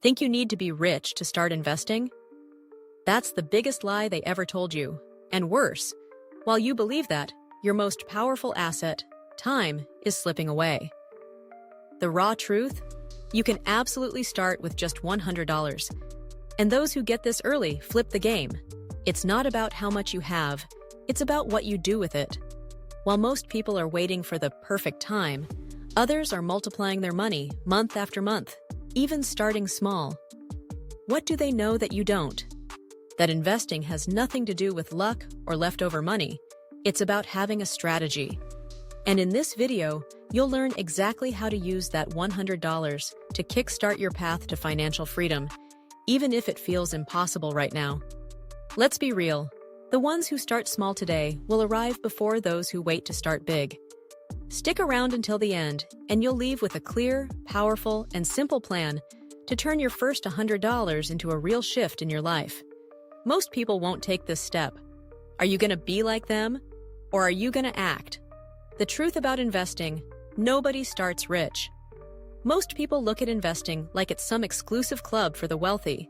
Think you need to be rich to start investing? That's the biggest lie they ever told you. And worse, while you believe that, your most powerful asset, time, is slipping away. The raw truth? You can absolutely start with just $100. And those who get this early flip the game. It's not about how much you have, it's about what you do with it. While most people are waiting for the perfect time, others are multiplying their money month after month, even starting small. What do they know that you don't? That investing has nothing to do with luck or leftover money. It's about having a strategy. And in this video, you'll learn exactly how to use that $100 to kickstart your path to financial freedom, even if it feels impossible right now. Let's be real. The ones who start small today will arrive before those who wait to start big. Stick around until the end, and you'll leave with a clear, powerful, and simple plan to turn your first $100 into a real shift in your life. Most people won't take this step. Are you going to be like them? Or are you going to act? The truth about investing: nobody starts rich. Most people look at investing like it's some exclusive club for the wealthy.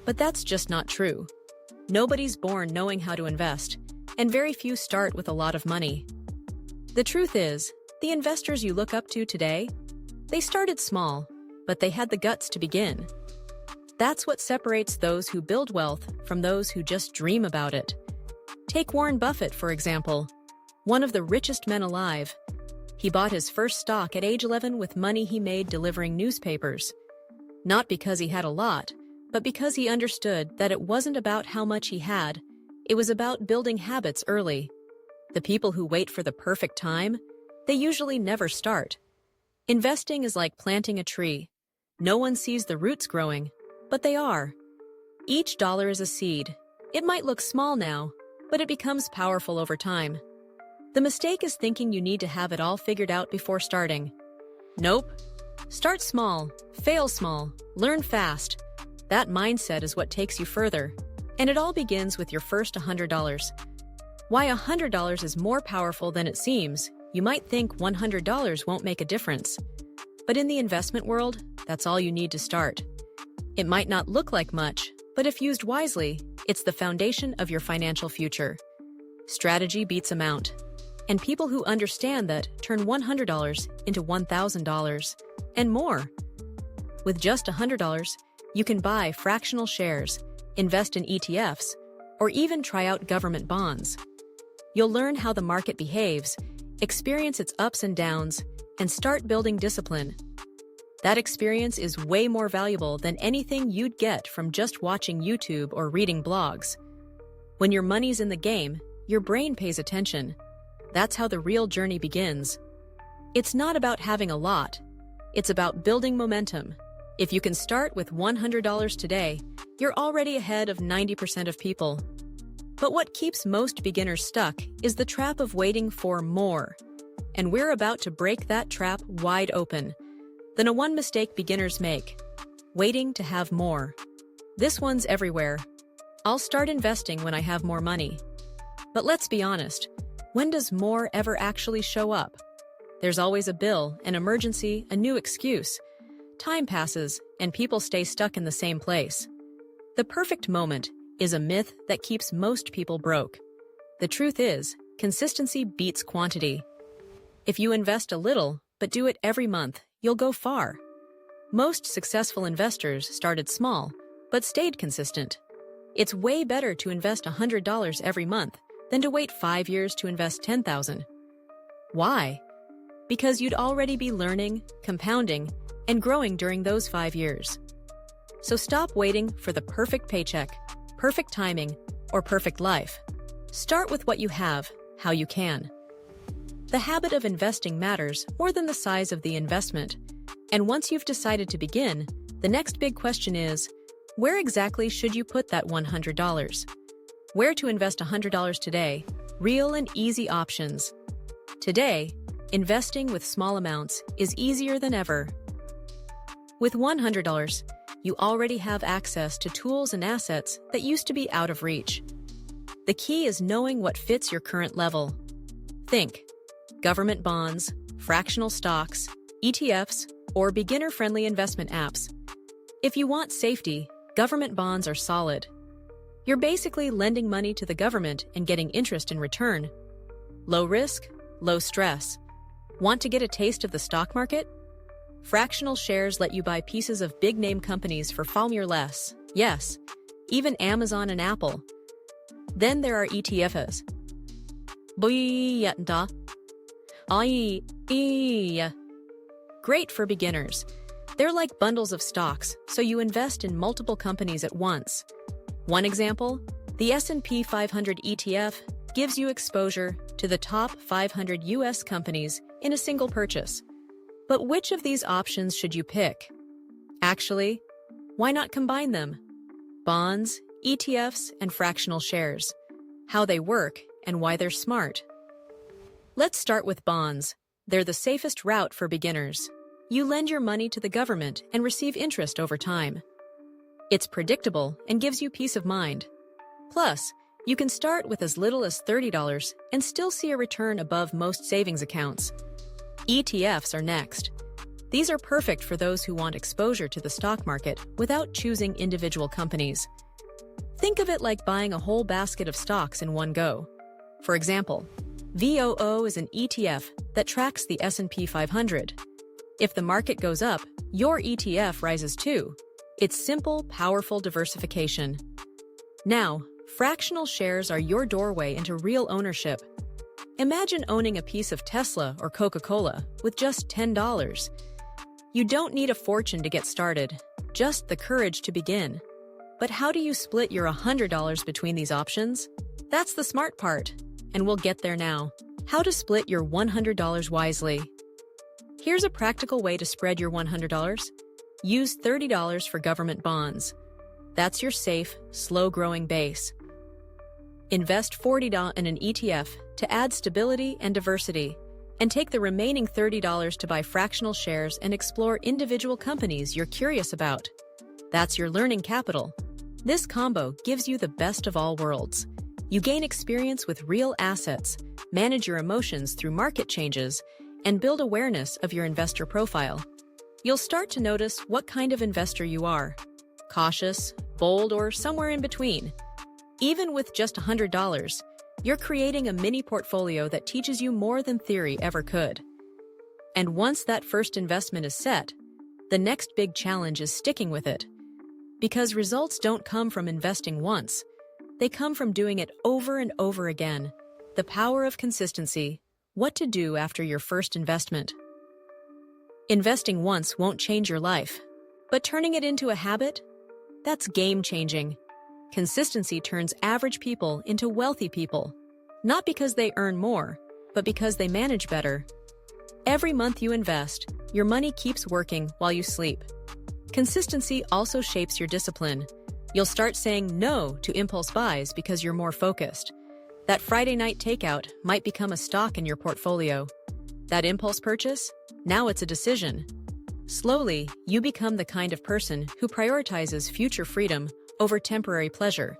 But that's just not true. Nobody's born knowing how to invest, and very few start with a lot of money. The truth is, the investors you look up to today, they started small, but they had the guts to begin. That's what separates those who build wealth from those who just dream about it. Take Warren Buffett, for example, one of the richest men alive. He bought his first stock at age 11 with money he made delivering newspapers. Not because he had a lot, but because he understood that it wasn't about how much he had, it was about building habits early. The people who wait for the perfect time, they usually never start. Investing is like planting a tree. No one sees the roots growing, but they are. Each dollar is a seed. It might look small now, but it becomes powerful over time. The mistake is thinking you need to have it all figured out before starting. Nope. Start small, fail small, learn fast. That mindset is what takes you further. And it all begins with your first $100. Why $100 is more powerful than it seems. You might think $100 won't make a difference. But in the investment world, that's all you need to start. It might not look like much, but if used wisely, it's the foundation of your financial future. Strategy beats amount. And people who understand that turn $100 into $1,000 and more. With just $100, you can buy fractional shares, invest in ETFs, or even try out government bonds. You'll learn how the market behaves, experience its ups and downs, and start building discipline. That experience is way more valuable than anything you'd get from just watching YouTube or reading blogs. When your money's in the game, your brain pays attention. That's how the real journey begins. It's not about having a lot. It's about building momentum. If you can start with $100 today, you're already ahead of 90% of people. But what keeps most beginners stuck is the trap of waiting for more. And we're about to break that trap wide open. The one mistake beginners make: waiting to have more. This one's everywhere. I'll start investing when I have more money. But let's be honest, when does more ever actually show up? There's always a bill, an emergency, a new excuse. Time passes, and people stay stuck in the same place. The perfect moment is a myth that keeps most people broke. The truth is, consistency beats quantity. If you invest a little, but do it every month, you'll go far. Most successful investors started small, but stayed consistent. It's way better to invest $100 every month than to wait 5 years to invest $10,000. Why? Because you'd already be learning, compounding, and growing during those 5 years. So stop waiting for the perfect paycheck, perfect timing, or perfect life. Start with what you have, how you can. The habit of investing matters more than the size of the investment. And once you've decided to begin, the next big question is, where exactly should you put that $100? Where to invest $100 today? Real and easy options. Today, investing with small amounts is easier than ever. With $100, you already have access to tools and assets that used to be out of reach. The key is knowing what fits your current level. Think: government bonds, fractional stocks, ETFs, or beginner-friendly investment apps. If you want safety, government bonds are solid. You're basically lending money to the government and getting interest in return. Low risk, low stress. Want to get a taste of the stock market? Fractional shares let you buy pieces of big-name companies for far less. Yes, even Amazon and Apple. Then there are ETFs. Great for beginners. They're like bundles of stocks, so you invest in multiple companies at once. One example, the S&P 500 ETF gives you exposure to the top 500 US companies in a single purchase. But which of these options should you pick? Actually, why not combine them? Bonds, ETFs, and fractional shares. How they work and why they're smart. Let's start with bonds. They're the safest route for beginners. You lend your money to the government and receive interest over time. It's predictable and gives you peace of mind. Plus, you can start with as little as $30 and still see a return above most savings accounts. ETFs are next. These are perfect for those who want exposure to the stock market without choosing individual companies. Think of it like buying a whole basket of stocks in one go. For example, VOO is an ETF that tracks the S&P 500. If the market goes up, your ETF rises too. It's simple, powerful diversification. Now, fractional shares are your doorway into real ownership. Imagine owning a piece of Tesla or Coca-Cola with just $10. You don't need a fortune to get started, just the courage to begin. But how do you split your $100 between these options? That's the smart part, and we'll get there now. How to split your $100 wisely. Here's a practical way to spread your $100. Use $30 for government bonds. That's your safe, slow-growing base. Invest $40 in an ETF to add stability and diversity, and take the remaining $30 to buy fractional shares and explore individual companies you're curious about. That's your learning capital. This combo gives you the best of all worlds. You gain experience with real assets, manage your emotions through market changes, and build awareness of your investor profile. You'll start to notice what kind of investor you are: cautious, bold, or somewhere in between. Even with just $100, you're creating a mini portfolio that teaches you more than theory ever could. And once that first investment is set, the next big challenge is sticking with it. Because results don't come from investing once. They come from doing it over and over again. The power of consistency. What to do after your first investment. Investing once won't change your life, but turning it into a habit? That's game-changing. Consistency turns average people into wealthy people. Not because they earn more, but because they manage better. Every month you invest, your money keeps working while you sleep. Consistency also shapes your discipline. You'll start saying no to impulse buys because you're more focused. That Friday night takeout might become a stock in your portfolio. That impulse purchase? Now it's a decision. Slowly, you become the kind of person who prioritizes future freedom over temporary pleasure.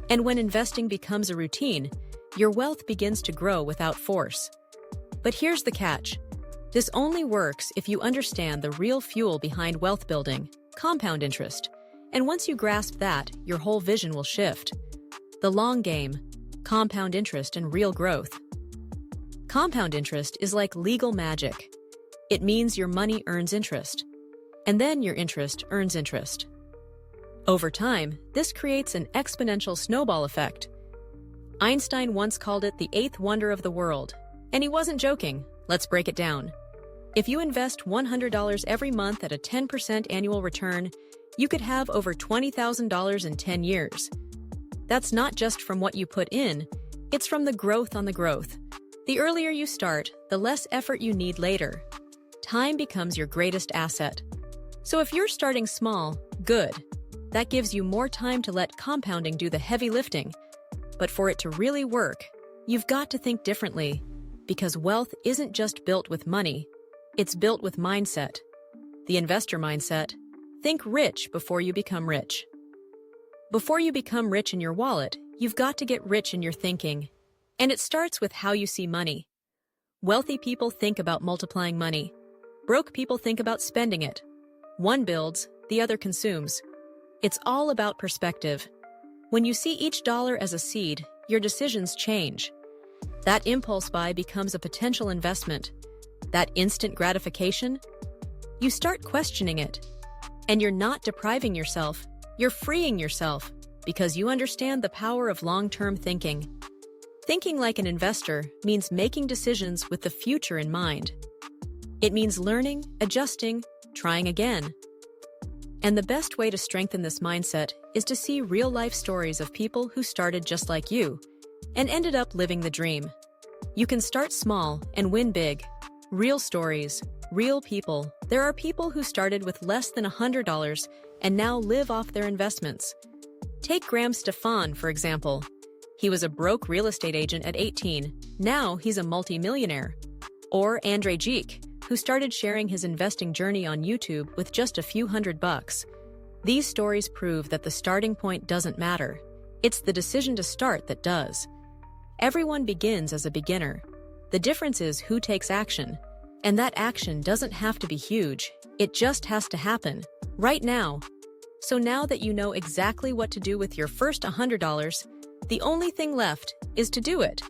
And when investing becomes a routine, your wealth begins to grow without force. But here's the catch. This only works if you understand the real fuel behind wealth building, compound interest. And once you grasp that, your whole vision will shift. The long game, compound interest and real growth. Compound interest is like legal magic. It means your money earns interest. And then your interest earns interest. Over time, this creates an exponential snowball effect. Einstein once called it the eighth wonder of the world. And he wasn't joking. Let's break it down. If you invest $100 every month at a 10% annual return, you could have over $20,000 in 10 years. That's not just from what you put in, it's from the growth on the growth. The earlier you start, the less effort you need later. Time becomes your greatest asset. So if you're starting small, good. That gives you more time to let compounding do the heavy lifting. But for it to really work, you've got to think differently. Because wealth isn't just built with money, it's built with mindset. The investor mindset: think rich before you become rich. Before you become rich in your wallet, you've got to get rich in your thinking. And it starts with how you see money. Wealthy people think about multiplying money. Broke people think about spending it. One builds, the other consumes. It's all about perspective. When you see each dollar as a seed, your decisions change. That impulse buy becomes a potential investment. That instant gratification, you start questioning it. And you're not depriving yourself, you're freeing yourself, because you understand the power of long-term thinking. Thinking like an investor means making decisions with the future in mind. It means learning, adjusting, trying again. And the best way to strengthen this mindset is to see real-life stories of people who started just like you and ended up living the dream. You can start small and win big. Real stories, real people. There are people who started with less than $100 and now live off their investments. Take Graham Stefan, for example. He was a broke real estate agent at 18. Now he's a multimillionaire. Or Andre Geek, who started sharing his investing journey on YouTube with just a few $100. These stories prove that the starting point doesn't matter. It's the decision to start that does. Everyone begins as a beginner. The difference is who takes action. And that action doesn't have to be huge. It just has to happen, right now. So now that you know exactly what to do with your first $100, the only thing left is to do it.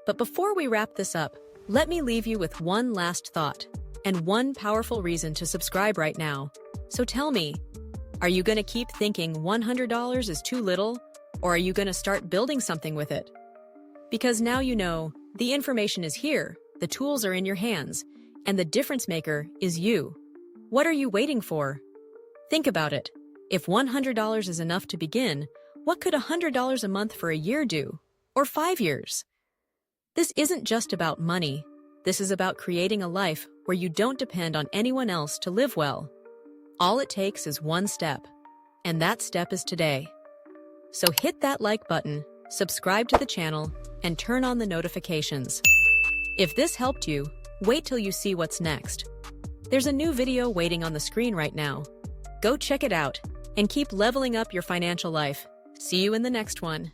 But before we wrap this up, let me leave you with one last thought and one powerful reason to subscribe right now. So tell me, are you going to keep thinking $100 is too little, or are you going to start building something with it? Because now you know, the information is here, the tools are in your hands, and the difference maker is you. What are you waiting for? Think about it. If $100 is enough to begin, what could $100 a month for a year do? Or 5 years? This isn't just about money. This is about creating a life where you don't depend on anyone else to live well. All it takes is one step, and that step is today. So hit that like button, subscribe to the channel, and turn on the notifications. If this helped you, wait till you see what's next. There's a new video waiting on the screen right now. Go check it out and keep leveling up your financial life. See you in the next one.